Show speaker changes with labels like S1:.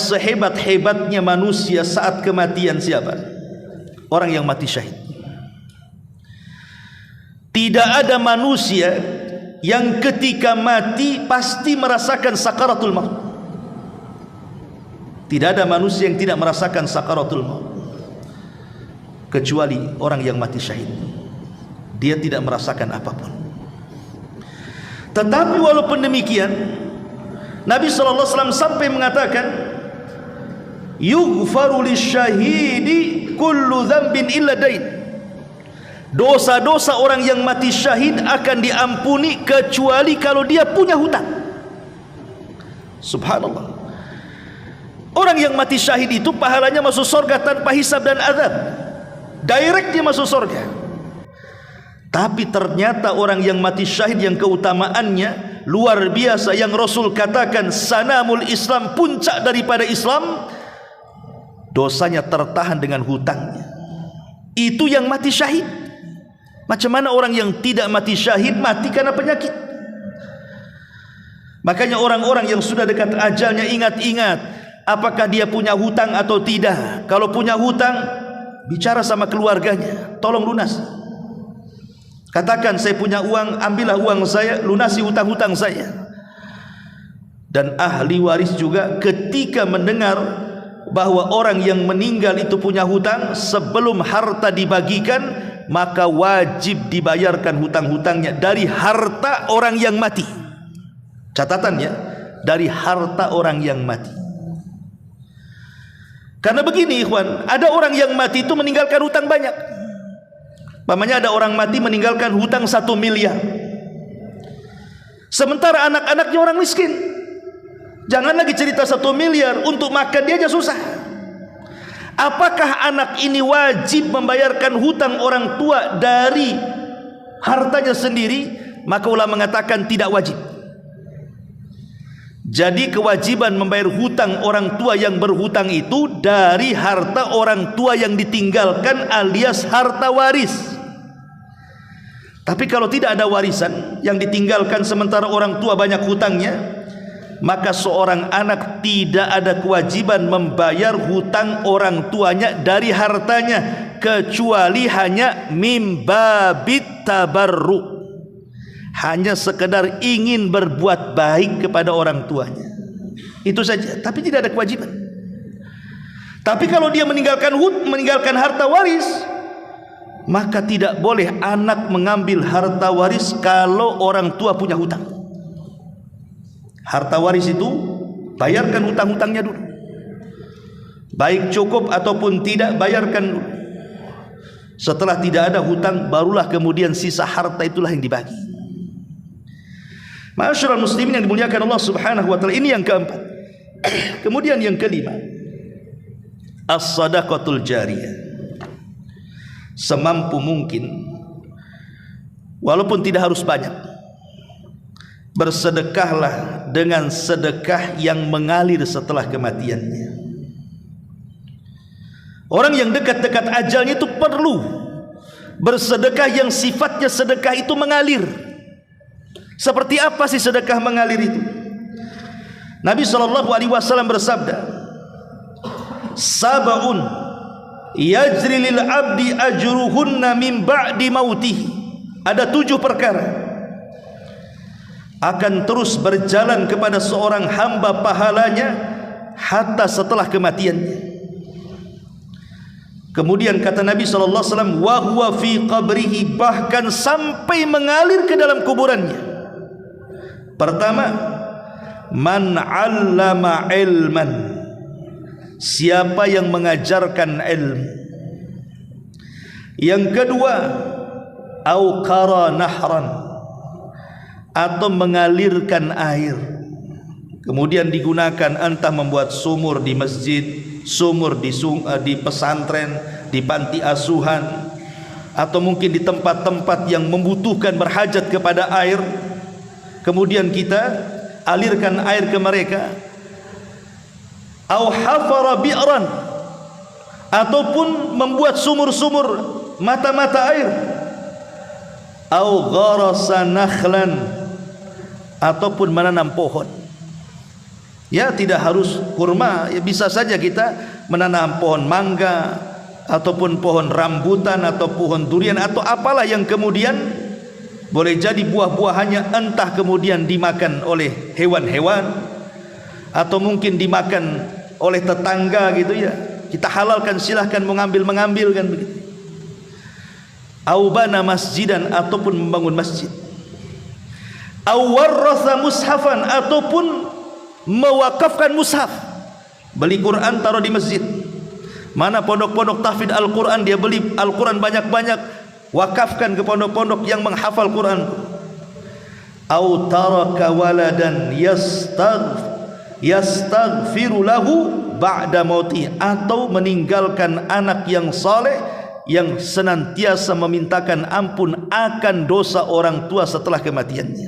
S1: sehebat-hebatnya manusia saat kematian siapa? Orang yang mati syahid. Tidak ada manusia yang ketika mati pasti merasakan sakaratul maut. Tidak ada manusia yang tidak merasakan sakaratul maut, kecuali orang yang mati syahid. Dia tidak merasakan apapun. Tetapi walaupun demikian, Nabi SAW sampai mengatakan, yughfaru lisyahidi kullu dzambin illa dain. Dosa-dosa orang yang mati syahid akan diampuni kecuali kalau dia punya hutang. Subhanallah. Orang yang mati syahid itu pahalanya masuk surga tanpa hisab dan azab. Direct dia masuk surga. Tapi ternyata orang yang mati syahid yang keutamaannya luar biasa, yang Rasul katakan sanamul Islam, puncak daripada Islam, dosanya tertahan dengan hutangnya. Itu yang mati syahid. Macam mana orang yang tidak mati syahid mati karena penyakit? Makanya orang-orang yang sudah dekat ajalnya ingat-ingat apakah dia punya hutang atau tidak. Kalau punya hutang, bicara sama keluarganya, tolong lunas. Katakan saya punya uang, ambillah uang saya, lunasi hutang-hutang saya. Dan ahli waris juga ketika mendengar bahwa orang yang meninggal itu punya hutang, sebelum harta dibagikan maka wajib dibayarkan hutang-hutangnya dari harta orang yang mati. Catatannya, dari harta orang yang mati. Karena begini ikhwan, ada orang yang mati itu meninggalkan hutang banyak. Umpamanya ada orang mati meninggalkan hutang 1 miliar. Sementara anak-anaknya orang miskin. Jangan lagi cerita 1 miliar, untuk makan dia aja susah. Apakah anak ini wajib membayarkan hutang orang tua dari hartanya sendiri? Maka ulama mengatakan tidak wajib. Jadi kewajiban membayar hutang orang tua yang berhutang itu dari harta orang tua yang ditinggalkan alias harta waris. Tapi kalau tidak ada warisan yang ditinggalkan sementara orang tua banyak hutangnya, maka seorang anak tidak ada kewajiban membayar hutang orang tuanya dari hartanya, kecuali hanya mimbabit tabarru, hanya sekedar ingin berbuat baik kepada orang tuanya, itu saja, tapi tidak ada kewajiban. Tapi kalau dia meninggalkan harta waris, maka tidak boleh anak mengambil harta waris kalau orang tua punya hutang. Harta waris itu bayarkan hutang-hutangnya dulu, baik cukup ataupun tidak, bayarkan dulu. Setelah tidak ada hutang, barulah kemudian sisa harta itulah yang dibagi. Ma'asyiral muslimin yang dimuliakan Allah Subhanahu wa taala, ini yang keempat. Kemudian yang kelima, as-shadaqatul jariyah. Semampu mungkin, walaupun tidak harus banyak, bersedekahlah dengan sedekah yang mengalir setelah kematiannya. Orang yang dekat-dekat ajalnya itu perlu bersedekah yang sifatnya sedekah itu mengalir. Seperti apa sih sedekah mengalir itu? Nabi SAW bersabda, sab'un yajri lil abdi ajruhunna min ba'di mautihi. Ada 7 perkara akan terus berjalan kepada seorang hamba pahalanya hatta setelah kematiannya. Kemudian kata Nabi SAW, wa huwa fi qabrihi, bahkan sampai mengalir ke dalam kuburannya. Pertama, man 'allama ilman, siapa yang mengajarkan ilmu. Yang kedua, au qara nahran, atau mengalirkan air, kemudian digunakan entah membuat sumur di masjid, sumur di pesantren, di panti asuhan, atau mungkin di tempat-tempat yang membutuhkan berhajat kepada air, kemudian kita alirkan air ke mereka. Au hafara bi'ran, ataupun membuat sumur-sumur, mata-mata air. Au gharasa nakhlan, ataupun menanam pohon. Ya, tidak harus kurma, ya bisa saja kita menanam pohon mangga ataupun pohon rambutan atau pohon durian atau apalah yang kemudian boleh jadi buah-buahannya entah kemudian dimakan oleh hewan-hewan atau mungkin dimakan oleh tetangga gitu ya. Kita halalkan, silahkan mengambil kan begitu. Aubana masjidan, ataupun membangun masjid. Awarratha mushafan, ataupun mewakafkan mushaf. Beli Quran taruh di masjid. Mana pondok-pondok tahfidz Al-Quran, dia beli Al-Quran banyak-banyak, wakafkan ke pondok-pondok yang menghafal Quran. Au taraka waladan yastaghfiru lahu ba'da mauti, atau meninggalkan anak yang saleh yang senantiasa memintakan ampun akan dosa orang tua setelah kematiannya.